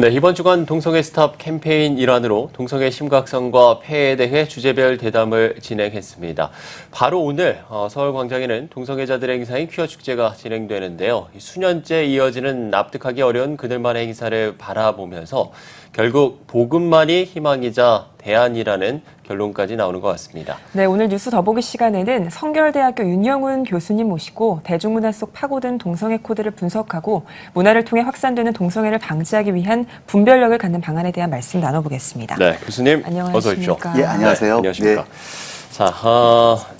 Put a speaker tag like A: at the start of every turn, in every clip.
A: 네, 이번 주간 동성애 스탑 캠페인 일환으로 동성애 심각성과 폐해에 대해 주제별 대담을 진행했습니다. 바로 오늘 서울광장에는 동성애자들의 행사인 퀴어 축제가 진행되는데요. 수년째 이어지는 납득하기 어려운 그들만의 행사를 바라보면서 결국 복음만이 희망이자 대안이라는 결론까지 나오는 것 같습니다.
B: 네, 오늘 뉴스 더보기 시간에는 성결대학교 윤영훈 교수님 모시고 대중문화 속 파고든 동성애 코드를 분석하고 문화를 통해 확산되는 동성애를 방지하기 위한 분별력을 갖는 방안에 대한 말씀 나눠보겠습니다.
A: 네, 교수님
B: 안녕하십니까.
A: 어서 오십시오.
C: 예, 안녕하세요.
A: 네, 안녕하십니까.
C: 네.
A: 자,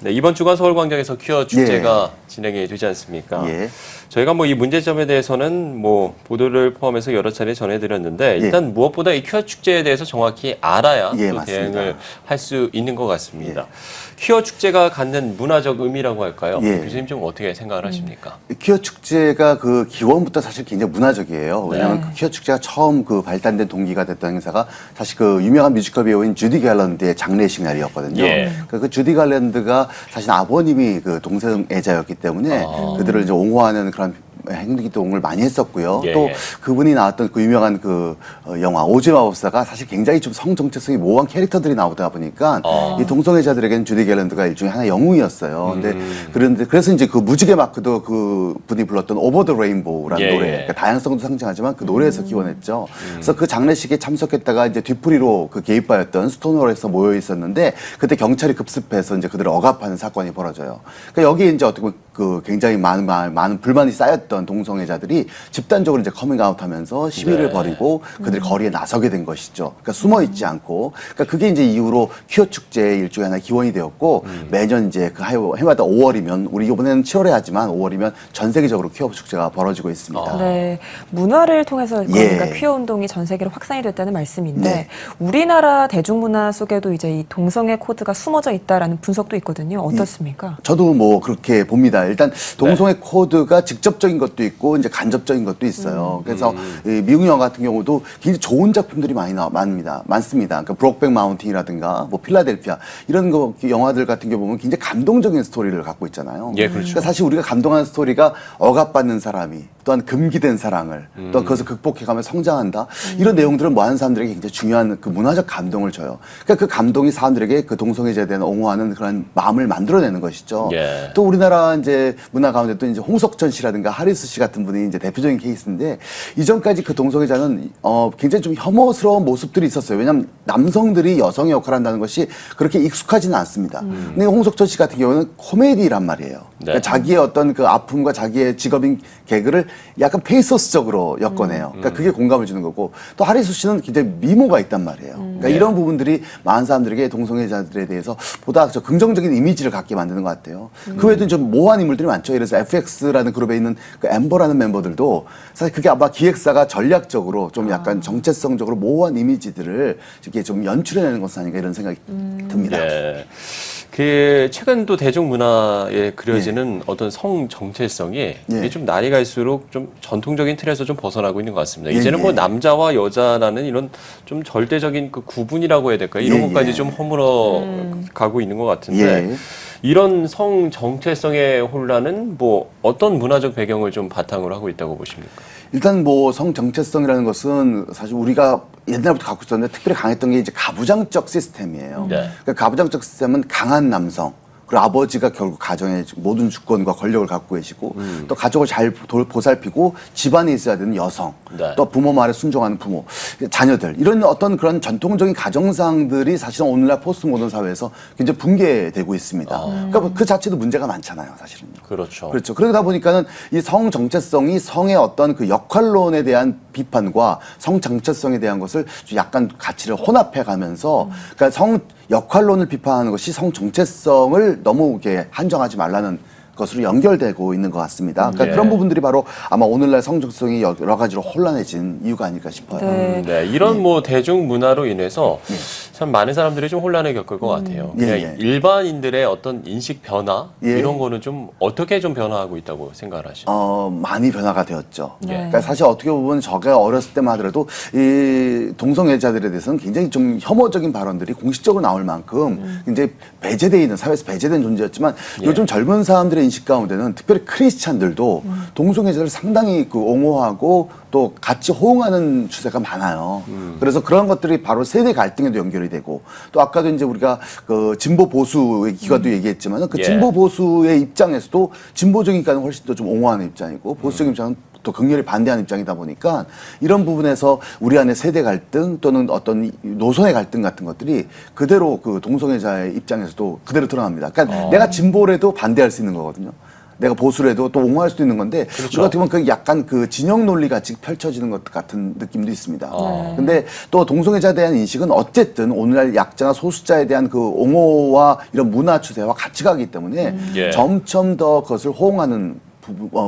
A: 네, 이번 주간 서울광장에서 퀴어 축제가 진행이 되지 않습니까?
C: 예.
A: 저희가 이 문제점에 대해서는 보도를 포함해서 여러 차례 전해드렸는데 일단 무엇보다 이 퀴어 축제에 대해서 정확히 알아야 또
C: 맞습니다.
A: 대응을 할 수 있는 것 같습니다. 퀴어 축제가 갖는 문화적 의미라고 할까요? 교수님 좀 어떻게 생각을 하십니까?
C: 퀴어 축제가 그 기원부터 사실 굉장히 문화적이에요. 왜냐하면 그 퀴어 축제가 처음 그 발단된 동기가 됐던 행사가 사실 그 유명한 뮤지컬 배우인 주디 갈랜드의 장례식 날이었거든요. 그 주디 갈랜드가 사실 아버님이 그 동성애자였기 때문에 그들을 이제 옹호하는 그런 행동을 많이 했었고요. 또 그분이 나왔던 그 유명한 그 영화 오즈마 법사가 사실 굉장히 좀 성 정체성이 모호한 캐릭터들이 나오다 보니까 이 동성애자들에게는 주디 갈랜드가 일종의 하나의 영웅이었어요. 그런데 그래서 이제 그 무지개 마크도 그 분이 불렀던 오버 더 레인보우라는 노래, 그러니까 다양성도 상징하지만 그 노래에서 기원했죠. 그래서 그 장례식에 참석했다가 이제 뒤풀이로 그 게이바였던 스톤홀에서 모여 있었는데 그때 경찰이 급습해서 이제 그들을 억압하는 사건이 벌어져요. 그러니까 여기에 이제 어떻게 보면 그 굉장히 많은 불만이 쌓였던 동성애자들이 집단적으로 이제 커밍아웃하면서 시위를 벌이고 그들이 거리에 나서게 된 것이죠. 그러니까 숨어 있지 않고, 그러니까 그게 이제 이후로 퀴어 축제의 일종의 하나의 기원이 되었고 매년 이제 그 해마다 5월이면 우리 이번에는 7월에 하지만 5월이면 전 세계적으로 퀴어 축제가 벌어지고 있습니다.
B: 네, 문화를 통해서 그러니까 퀴어 운동이 전 세계로 확산이 됐다는 말씀인데 우리나라 대중문화 속에도 이제 이 동성애 코드가 숨어져 있다라는 분석도 있거든요. 어떻습니까?
C: 저도 그렇게 봅니다. 일단 동성애 코드가 직접적인 것도 있고 이제 간접적인 것도 있어요. 그래서 이 미국 영화 같은 경우도 굉장히 좋은 작품들이 많습니다. 그러니까 브록백 마운틴이라든가 필라델피아 이런 영화들 같은 경우 보면 굉장히 감동적인 스토리를 갖고 있잖아요.
A: 그렇죠.
C: 그러니까 사실 우리가 감동하는 스토리가 억압받는 사람이 또한 금기된 사랑을 또한 그것을 극복해가며 성장한다. 이런 내용들은 많은 사람들에게 굉장히 중요한 그 문화적 감동을 줘요. 그러니까 그 감동이 사람들에게 그 동성애자에 대한 옹호하는 그런 마음을 만들어내는 것이죠. 또 우리나라 이제 문화 가운데 또 이제 홍석천 씨라든가 하리스 씨 같은 분이 이제 대표적인 케이스인데 이전까지 그 동성애자는 굉장히 좀 혐오스러운 모습들이 있었어요. 왜냐하면 남성들이 여성의 역할을 한다는 것이 그렇게 익숙하지는 않습니다. 근데 홍석천 씨 같은 경우는 코미디란 말이에요. 그러니까 자기의 어떤 그 아픔과 자기의 직업인 개그를 약간 페이소스적으로 엮어내요. 그러니까 그게 공감을 주는 거고 또 하리수 씨는 굉장히 미모가 있단 말이에요. 그러니까 이런 부분들이 많은 사람들에게 동성애자들에 대해서 보다 긍정적인 이미지를 갖게 만드는 것 같아요. 그 외에도 좀 모호한 인물들이 많죠. 예를 들어서 FX라는 그룹에 있는 그 엠버라는 멤버들도 사실 그게 아마 기획사가 전략적으로 좀 약간 정체성적으로 모호한 이미지들을 이렇게 좀 연출해내는 것은 아닌가 이런 생각이 듭니다.
A: 그 최근 또 대중문화에 그려지는 어떤 성 정체성이 이게 좀 날이 갈수록 좀 전통적인 틀에서 좀 벗어나고 있는 것 같습니다. 이제는 남자와 여자라는 이런 좀 절대적인 그 구분이라고 해야 될까요? 이런 것까지 좀 허물어 가고 있는 것 같은데 이런 성 정체성의 혼란은 어떤 문화적 배경을 좀 바탕으로 하고 있다고 보십니까?
C: 일단 성 정체성이라는 것은 사실 우리가 옛날부터 갖고 있었는데 특별히 강했던 게 이제 가부장적 시스템이에요. 그러니까 가부장적 시스템은 강한 남성, 그리고 아버지가 결국 가정의 모든 주권과 권력을 갖고 계시고 또 가족을 잘 보살피고 집안에 있어야 되는 여성, 또 부모 말에 순종하는 부모, 자녀들 이런 어떤 그런 전통적인 가정상들이 사실은 오늘날 포스트 모던 사회에서 굉장히 붕괴되고 있습니다. 그러니까 그 자체도 문제가 많잖아요, 사실은.
A: 그렇죠.
C: 그러다 보니까는 이 성 정체성이 성의 어떤 그 역할론에 대한 비판과 성 정체성에 대한 것을 약간 가치를 혼합해 가면서 그러니까 성 역할론을 비판하는 것이 성 정체성을 너무 이렇게 한정하지 말라는 것으로 연결되고 있는 것 같습니다. 그러니까 그런 부분들이 바로 아마 오늘날 성 정체성이 여러 가지로 혼란해진 이유가 아닐까 싶어요.
A: 이런 대중문화로 인해서 참 많은 사람들이 좀 혼란을 겪을 것 같아요. 그냥 일반인들의 어떤 인식 변화 이런 거는 좀 어떻게 좀 변화하고 있다고 생각을 하시나요?
C: 많이 변화가 되었죠.
B: 네.
C: 그러니까 사실 어떻게 보면 제가 어렸을 때만 하더라도 이 동성애자들에 대해서는 굉장히 좀 혐오적인 발언들이 공식적으로 나올 만큼 굉장히 배제되어 있는 사회에서 배제된 존재였지만 요즘 젊은 사람들의 인식 가운데는 특별히 크리스찬들도 동성애자를 상당히 그 옹호하고 또 같이 호응하는 추세가 많아요. 그래서 그런 것들이 바로 세대 갈등에도 연결이 되고 또 아까도 이제 우리가 그 진보 보수의 기관도 얘기했지만 그 진보 보수의 입장에서도 진보적인 입장은 훨씬 더 좀 옹호하는 입장이고 보수적인 입장은 또 극렬히 반대하는 입장이다 보니까 이런 부분에서 우리 안에 세대 갈등 또는 어떤 노선의 갈등 같은 것들이 그대로 그 동성애자의 입장에서도 그대로 드러납니다. 그러니까 내가 진보래도 반대할 수 있는 거거든요. 내가 보수래도 또 옹호할 수도 있는 건데 그렇죠. 어떻게 보면 그 약간 그 진영 논리 같이 펼쳐지는 것 같은 느낌도 있습니다. 근데 또 동성애자에 대한 인식은 어쨌든 오늘날 약자나 소수자에 대한 그 옹호와 이런 문화 추세와 같이 가기 때문에 점점 더 그것을 호응하는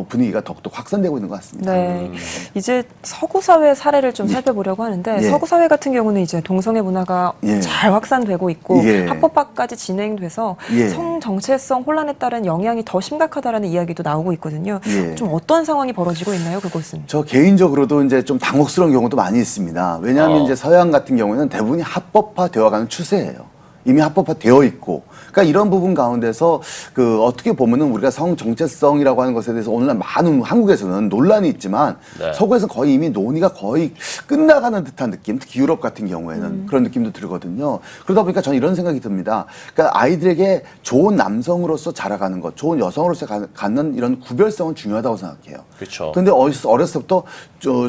C: 분위기가 더욱더 확산되고 있는 것 같습니다.
B: 네. 이제 서구 사회 사례를 좀 살펴보려고 하는데 서구 사회 같은 경우는 이제 동성애 문화가 잘 확산되고 있고 합법화까지 진행돼서 성 정체성 혼란에 따른 영향이 더 심각하다라는 이야기도 나오고 있거든요. 좀 어떤 상황이 벌어지고 있나요, 그곳은?
C: 저 개인적으로도 이제 좀 당혹스러운 경우도 많이 있습니다. 왜냐하면 이제 서양 같은 경우에는 대부분이 합법화되어가는 추세예요. 이미 합법화되어 있고, 그러니까 이런 부분 가운데서 그 어떻게 보면은 우리가 성 정체성이라고 하는 것에 대해서 오늘날 많은 한국에서는 논란이 있지만 서구에서는 거의 이미 논의가 거의 끝나가는 듯한 느낌, 특히 유럽 같은 경우에는 그런 느낌도 들거든요. 그러다 보니까 저는 이런 생각이 듭니다. 그러니까 아이들에게 좋은 남성으로서 자라가는 것, 좋은 여성으로서 갖는 이런 구별성은 중요하다고 생각해요.
A: 그렇죠.
C: 그런데 어렸을 때부터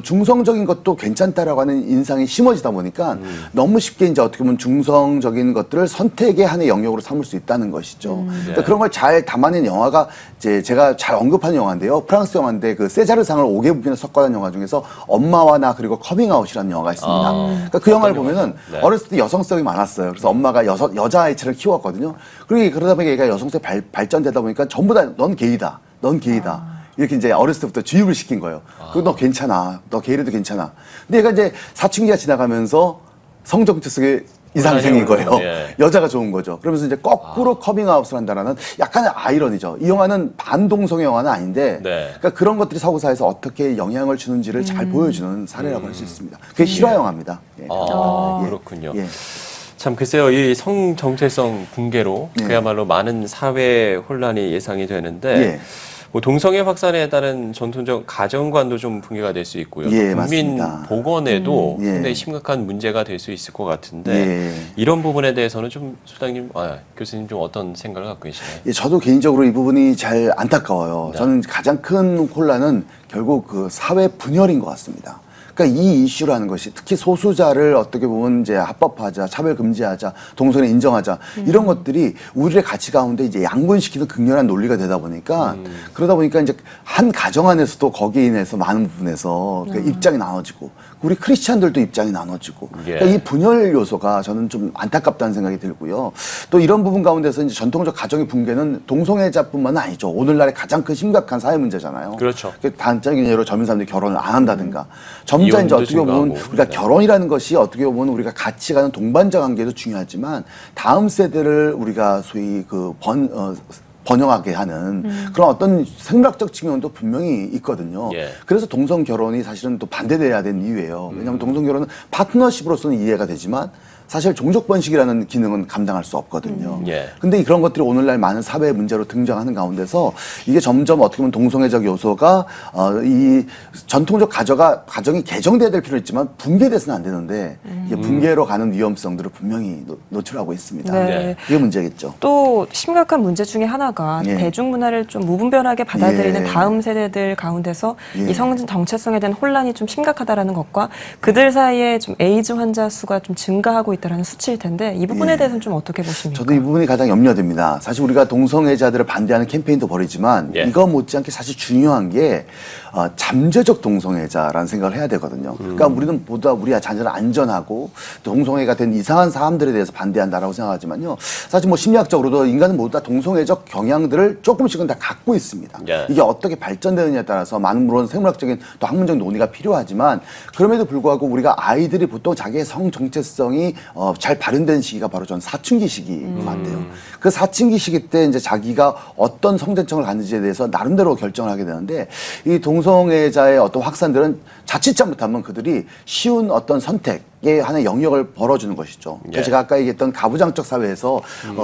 C: 중성적인 것도 괜찮다라고 하는 인상이 심어지다 보니까 너무 쉽게 이제 어떻게 보면 중성적인 것들을 선택의 하나의 영역으로 삼을 수 있다는 것이죠. 그러니까 그런 걸 잘 담아낸 영화가 이제 제가 잘 언급한 영화인데요. 프랑스 영화인데 그 세자르상을 5개국이나 석권한 영화 중에서 엄마와 나 그리고 커밍아웃이라는 영화가 있습니다. 그러니까 그 영화를 보면은 어렸을 때 여성성이 많았어요. 그래서 엄마가 여자아이처럼 키웠거든요. 그러다 보니까 얘가 여성성이 발전되다 보니까 전부 다 넌 게이다. 넌 게이다. 이렇게 이제 어렸을 때부터 주입을 시킨 거예요. 그거 너 괜찮아. 너 게이래도 괜찮아. 근데 얘가 이제 사춘기가 지나가면서 성정체성의 이상이 생긴 거예요. 여자가 좋은 거죠. 그러면서 이제 거꾸로 커밍아웃을 한다라는 약간의 아이러니죠. 이 영화는 반동성의 영화는 아닌데 그러니까 그런 것들이 서구사회에서 어떻게 영향을 주는지를 잘 보여주는 사례라고 할 수 있습니다. 그게 실화 영화입니다.
A: 그렇군요. 참 글쎄요, 이 성 정체성 붕괴로 그야말로 많은 사회 혼란이 예상이 되는데 뭐 동성애 확산에 따른 전통적 가정관도 좀 붕괴가 될 수 있고요. 국민
C: 맞습니다.
A: 보건에도 굉장히 심각한 문제가 될 수 있을 것 같은데 이런 부분에 대해서는 좀 소장님, 교수님 좀 어떤 생각을 갖고 계시나요?
C: 저도 개인적으로 이 부분이 잘 안타까워요. 저는 가장 큰 혼란은 결국 그 사회 분열인 것 같습니다. 그러니까 이 이슈라는 것이 특히 소수자를 어떻게 보면 이제 합법화하자, 차별 금지하자, 동성애 인정하자 이런 것들이 우리의 가치 가운데 이제 양분시키는 극렬한 논리가 되다 보니까 그러다 보니까 이제 한 가정 안에서도 거기에 인해서 많은 부분에서 그 입장이 나눠지고 우리 크리스찬들도 입장이 나눠지고 그러니까 이 분열 요소가 저는 좀 안타깝다는 생각이 들고요. 또 이런 부분 가운데서 이제 전통적 가정의 붕괴는 동성애자뿐만 아니죠. 오늘날의 가장 큰 심각한 사회 문제잖아요.
A: 그렇죠.
C: 단적인 예로 젊은 사람들이 결혼을 안 한다든가 점차 이제 어떻게 보면 우리가 결혼이라는 것이 어떻게 보면 우리가 같이 가는 동반자 관계도 중요하지만 다음 세대를 우리가 소위 그 번영하게 하는 그런 어떤 생물학적 측면도 분명히 있거든요. 그래서 동성 결혼이 사실은 또 반대돼야 되는 이유예요. 왜냐하면 동성 결혼은 파트너십으로서는 이해가 되지만 사실 종족 번식이라는 기능은 감당할 수 없거든요. 근데 그런 것들이 오늘날 많은 사회 문제로 등장하는 가운데서 이게 점점 어떻게 보면 동성애적 요소가 이 전통적 가정이 개정돼야 될 필요 있지만 붕괴돼서는 안 되는데 이게 붕괴로 가는 위험성들을 분명히 노출하고 있습니다. 그게 문제겠죠.
B: 또 심각한 문제 중에 하나가 대중문화를 좀 무분별하게 받아들이는 다음 세대들 가운데서 이 성 정체성에 대한 혼란이 좀 심각하다라는 것과 그들 사이에 좀 에이즈 환자 수가 좀 증가하고 있다라는 수치일 텐데 이 부분에 대해서는 좀 어떻게 보십니까?
C: 저도 이 부분이 가장 염려됩니다. 사실 우리가 동성애자들을 반대하는 캠페인도 벌이지만 이거 못지않게 사실 중요한 게 잠재적 동성애자라는 생각을 해야 되거든요. 그러니까 우리는 보다 우리 자녀는 안전하고 동성애가 된 이상한 사람들에 대해서 반대한다라고 생각하지만요. 사실 뭐 심리학적으로도 인간은 모두 다 동성애적 경향들을 조금씩은 다 갖고 있습니다. 이게 어떻게 발전되느냐에 따라서 많은 물론 생물학적인 또 학문적 논의가 필요하지만 그럼에도 불구하고 우리가 아이들이 보통 자기의 성 정체성이 잘 발현된 시기가 바로 전 사춘기 시기인 것 같아요. 그 사춘기 시기 때 이제 자기가 어떤 성전청을 갖는지에 대해서 나름대로 결정을 하게 되는데 이 동성애자의 어떤 확산들은 자칫 잘못하면 그들이 쉬운 어떤 선택의 하나의 영역을 벌어주는 것이죠. 그러니까 제가 아까 얘기했던 가부장적 사회에서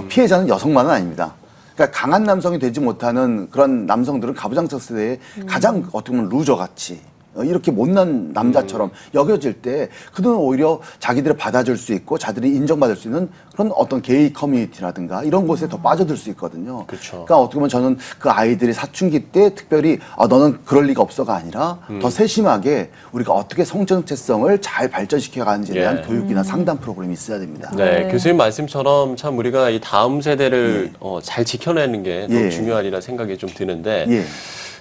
C: 피해자는 여성만은 아닙니다. 그러니까 강한 남성이 되지 못하는 그런 남성들은 가부장적 세대에 가장 어떻게 보면 루저같이 이렇게 못난 남자처럼 여겨질 때 그들은 오히려 자기들을 받아줄 수 있고 자들이 인정받을 수 있는 그런 어떤 게이 커뮤니티라든가 이런 곳에 더 빠져들 수 있거든요.
A: 그렇죠.
C: 그러니까 어떻게 보면 저는 그 아이들이 사춘기 때 특별히 너는 그럴 리가 없어가 아니라 더 세심하게 우리가 어떻게 성정체성을 잘 발전시켜 가는지에 대한 교육이나 상담 프로그램이 있어야 됩니다.
A: 네, 교수님 말씀처럼 참 우리가 이 다음 세대를 잘 지켜내는 게 더 중요하리라 생각이 좀 드는데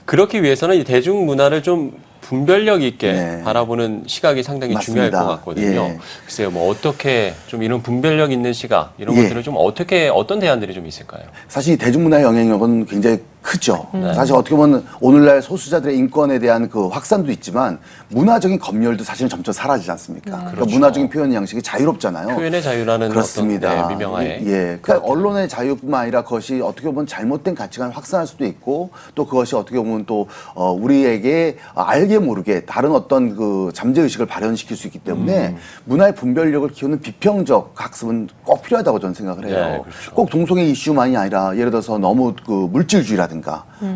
A: 그렇기 위해서는 이 대중문화를 좀 분별력 있게 바라보는 시각이 상당히
C: 맞습니다.
A: 중요할 것 같거든요. 글쎄요, 뭐 어떻게 좀 이런 분별력 있는 시각 이런 것들을 좀 어떻게 어떤 대안들이 좀 있을까요?
C: 사실 이 대중문화의 영향력은 굉장히 크죠. 사실 어떻게 보면 오늘날 소수자들의 인권에 대한 그 확산도 있지만 문화적인 검열도 사실은 점점 사라지지 않습니까? 그러니까 문화적인 표현 양식이 자유롭잖아요.
A: 표현의 자유라는
C: 그렇습니다.
A: 어떤 미명하에.
C: 그러니까 언론의 자유뿐만 아니라 그것이 어떻게 보면 잘못된 가치관을 확산할 수도 있고 또 그것이 어떻게 보면 또 우리에게 알게 모르게 다른 어떤 그 잠재의식을 발현시킬 수 있기 때문에 문화의 분별력을 키우는 비평적 학습은 꼭 필요하다고 저는 생각을 해요.
A: 네, 그렇죠.
C: 꼭 동성애 이슈만이 아니라 예를 들어서 너무 그 물질주의라든가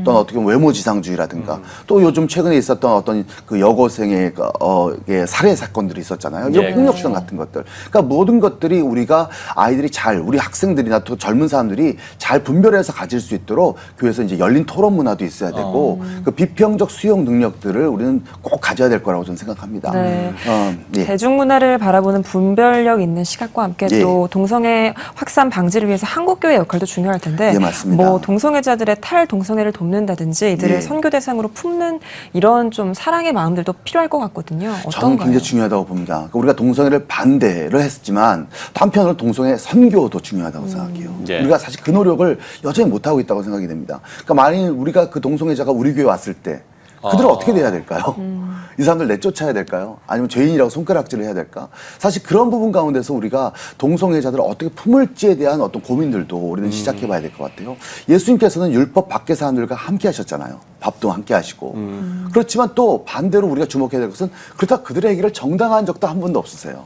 C: 또는 어떻게 보면 외모지상주의라든가 또 요즘 최근에 있었던 어떤 그 여고생의 살해 사건들이 있었잖아요. 이런 폭력성 같은 것들. 그러니까 모든 것들이 우리가 아이들이 우리 학생들이나 또 젊은 사람들이 잘 분별해서 가질 수 있도록 교회에서 이제 열린 토론 문화도 있어야 되고 그 비평적 수용 능력들을 우리는 꼭 가져야 될 거라고 저는 생각합니다.
B: 네. 대중문화를 바라보는 분별력 있는 시각과 함께 또 동성애 확산 방지를 위해서 한국교회 역할도 중요할 텐데
C: 맞습니다.
B: 뭐 동성애자들의 탈동성애를 돕는다든지 이들을 선교 대상으로 품는 이런 좀 사랑의 마음들도 필요할 것 같거든요. 어떤가요?
C: 저는 굉장히 중요하다고 봅니다. 그러니까 우리가 동성애를 반대를 했지만 또 한편으로 동성애 선교도 중요하다고 생각해요. 우리가 사실 그 노력을 여전히 못하고 있다고 생각이 됩니다. 그러니까 만일 우리가 그 동성애자가 우리 교회 왔을 때 그들은 어떻게 돼야 될까요? 이 사람들 내쫓아야 될까요? 아니면 죄인이라고 손가락질을 해야 될까? 사실 그런 부분 가운데서 우리가 동성애자들을 어떻게 품을지에 대한 어떤 고민들도 우리는 시작해 봐야 될 것 같아요. 예수님께서는 율법 밖의 사람들과 함께 하셨잖아요. 밥도 함께 하시고. 그렇지만 또 반대로 우리가 주목해야 될 것은 그렇다 그들에게를 정당한 적도 한 번도 없으세요.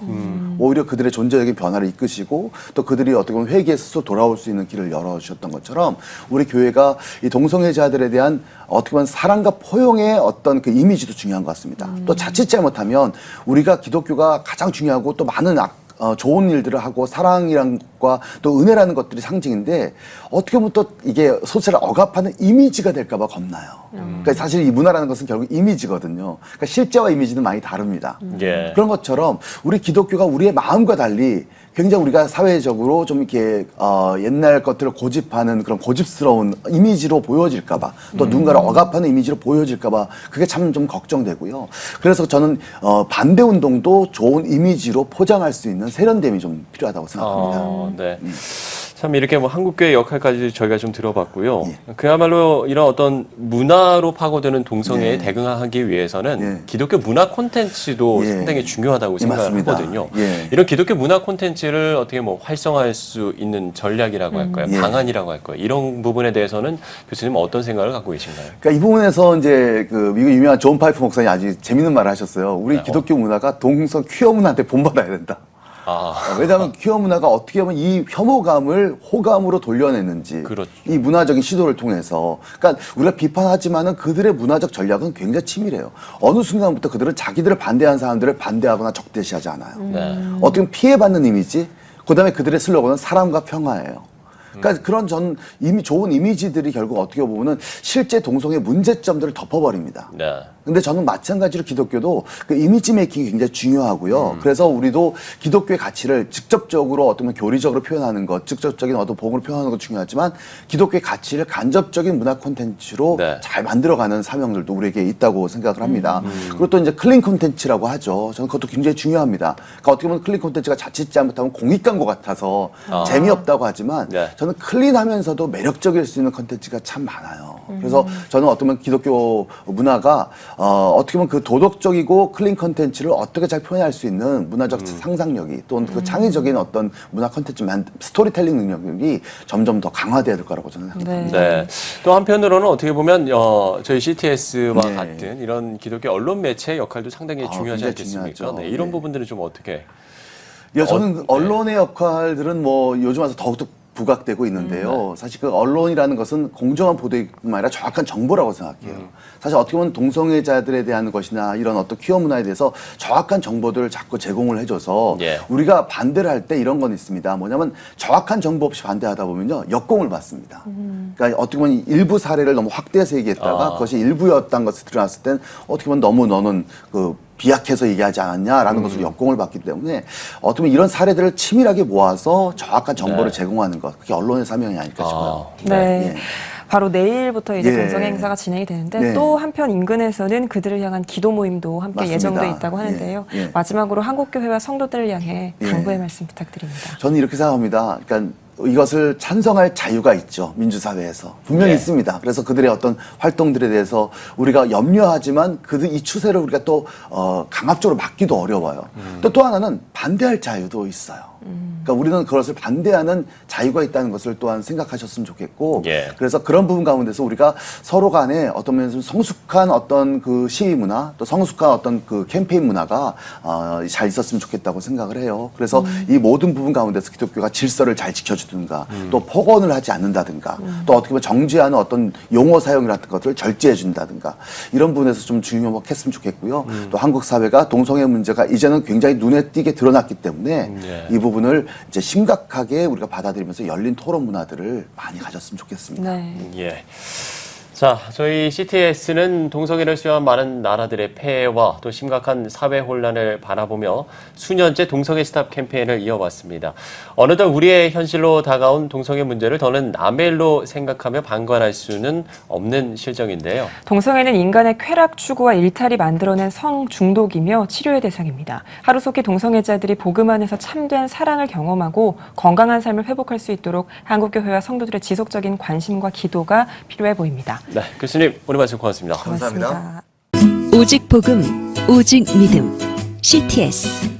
C: 오히려 그들의 존재적인 변화를 이끄시고 또 그들이 어떻게 보면 회개에 스스로 돌아올 수 있는 길을 열어주셨던 것처럼 우리 교회가 이 동성애자들에 대한 어떻게 보면 사랑과 포용의 어떤 그 이미지도 중요한 것 같습니다. 또 자칫 잘못하면 우리가 기독교가 가장 중요하고 또 많은 좋은 일들을 하고 사랑이란 것과 또 은혜라는 것들이 상징인데 어떻게 보면 또 이게 소설을 억압하는 이미지가 될까 봐 겁나요. 그러니까 사실 이 문화라는 것은 결국 이미지거든요. 그러니까 실제와 이미지는 많이 다릅니다. 그런 것처럼 우리 기독교가 우리의 마음과 달리 굉장히 우리가 사회적으로 좀 이렇게 옛날 것들을 고집하는 그런 고집스러운 이미지로 보여질까 봐 또 누군가를 억압하는 이미지로 보여질까 봐 그게 참 좀 걱정되고요. 그래서 저는 반대 운동도 좋은 이미지로 포장할 수 있는 세련됨이 좀 필요하다고 생각합니다.
A: 네. 참 이렇게 뭐 한국교회 역할까지 저희가 좀 들어봤고요. 그야말로 이런 어떤 문화로 파고드는 동성애에 대응하기 위해서는 기독교 문화 콘텐츠도 상당히 중요하다고 생각을
C: 맞습니다.
A: 하거든요. 이런 기독교 문화 콘텐츠를 어떻게 뭐 활성화할 수 있는 전략이라고 할까요? 방안이라고 할까요? 이런 부분에 대해서는 교수님은 어떤 생각을 갖고 계신가요?
C: 그러니까 이 부분에서 이제 그 미국 유명한 존 파이프 목사님이 아주 재밌는 말을 하셨어요. 우리 기독교 문화가 동성 퀴어 문화한테 본받아야 된다. 왜냐하면 퀴어 문화가 어떻게 하면 이 혐오감을 호감으로 돌려내는지 이 문화적인 시도를 통해서 그러니까 우리가 비판하지만은 그들의 문화적 전략은 굉장히 치밀해요. 어느 순간부터 그들은 자기들을 반대하는 사람들을 반대하거나 적대시하지 않아요. 어떻게 보면 피해받는 이미지 그다음에 그들의 슬로건은 사랑과 평화예요. 그러니까 그런 전 이미 좋은 이미지들이 결국 어떻게 보면은 실제 동성애 문제점들을 덮어버립니다. 근데 저는 마찬가지로 기독교도 그 이미지 메이킹이 굉장히 중요하고요. 그래서 우리도 기독교의 가치를 직접적으로 어떤 교리적으로 표현하는 것, 직접적인 어떤 복음으로 표현하는 것 중요하지만 기독교의 가치를 간접적인 문화 콘텐츠로 잘 만들어가는 사명들도 우리에게 있다고 생각을 합니다. 그리고 또 이제 클린 콘텐츠라고 하죠. 저는 그것도 굉장히 중요합니다. 그러니까 어떻게 보면 클린 콘텐츠가 자칫 잘못하면 공익 광고 같아서 재미없다고 하지만 저는 클린하면서도 매력적일 수 있는 콘텐츠가 참 많아요. 그래서 저는 어떻게 보면 기독교 문화가 어떻게 보면 그 도덕적이고 클린 컨텐츠를 어떻게 잘 표현할 수 있는 문화적 상상력이 또는 그 창의적인 어떤 문화 컨텐츠 스토리텔링 능력이 점점 더 강화돼야 될 거라고 저는 생각합니다.
A: 네. 또 한편으로는 어떻게 보면 저희 CTS와
C: 네.
A: 같은 이런 기독교 언론 매체의 역할도 상당히 중요하지
C: 굉장히
A: 않겠습니까?
C: 중요하죠.
A: 네, 이런
C: 네.
A: 부분들은 좀 어떻게?
C: 저는
A: 네.
C: 언론의 역할들은 뭐 요즘 와서 더욱더 부각되고 있는데요. 사실 그 언론이라는 것은 공정한 보도뿐만 아니라 정확한 정보라고 생각해요. 사실 어떻게 보면 동성애자들에 대한 것이나 이런 어떤 퀴어 문화에 대해서 정확한 정보들을 자꾸 제공을 해줘서
A: 예.
C: 우리가 반대를 할 때 이런 건 있습니다. 뭐냐면 정확한 정보 없이 반대하다 보면요 역공을 받습니다. 그러니까 어떻게 보면 일부 사례를 너무 확대해서 얘기했다가 그것이 일부였다는 것을 드러났을 땐 어떻게 보면 너무 너는 그 비약해서 얘기하지 않았냐라는 것으로 역공을 받기 때문에 어떻게 보면 이런 사례들을 치밀하게 모아서 정확한 정보를 제공하는 것, 그게 언론의 사명이 아닐까 싶어요.
B: 네.
C: 예.
B: 바로 내일부터 이제
C: 예.
B: 동성애 행사가 진행이 되는데
C: 네.
B: 또 한편 인근에서는 그들을 향한 기도 모임도 함께
C: 맞습니다.
B: 예정돼 있다고 하는데요.
C: 예. 예.
B: 마지막으로 한국교회와 성도들을 향해 당부의 말씀 부탁드립니다.
C: 저는 이렇게 생각합니다. 그러니까 이것을 찬성할 자유가 있죠. 민주사회에서. 분명히
A: 네.
C: 있습니다. 그래서 그들의 어떤 활동들에 대해서 우리가 염려하지만 이 추세를 우리가 또 강압적으로 막기도 어려워요. 또 하나는 반대할 자유도 있어요. 그러니까 우리는 그것을 반대하는 자유가 있다는 것을 또한 생각하셨으면 좋겠고,
A: 예.
C: 그래서 그런 부분 가운데서 우리가 서로 간에 어떤 면에서 성숙한 어떤 그 시위 문화, 또 성숙한 어떤 그 캠페인 문화가 잘 있었으면 좋겠다고 생각을 해요. 그래서 이 모든 부분 가운데서 기독교가 질서를 잘 지켜주든가, 또 폭언을 하지 않는다든가, 또 어떻게 보면 정죄하는 어떤 용어 사용 같은 것들을 절제해 준다든가, 이런 부분에서 좀 주목했으면 좋겠고요. 또 한국 사회가 동성애 문제가 이제는 굉장히 눈에 띄게 드러났기 때문에
A: 예.
C: 이 부분을 이제 심각하게 우리가 받아들이면서 열린 토론 문화들을 많이 가졌으면 좋겠습니다.
B: 네.
A: 예. 자, 저희 CTS는 동성애를 수용한 많은 나라들의 폐해와 또 심각한 사회 혼란을 바라보며 수년째 동성애 스탑 캠페인을 이어왔습니다. 어느덧 우리의 현실로 다가온 동성애 문제를 더는 남의 일로 생각하며 방관할 수는 없는 실정인데요.
B: 동성애는 인간의 쾌락 추구와 일탈이 만들어낸 성 중독이며 치료의 대상입니다. 하루속히 동성애자들이 복음 안에서 참된 사랑을 경험하고 건강한 삶을 회복할 수 있도록 한국교회와 성도들의 지속적인 관심과 기도가 필요해 보입니다.
A: 네, 교수님 오늘 말씀 고맙습니다.
C: 감사합니다.
B: 고맙습니다.
D: 오직 복음, 오직 믿음. CTS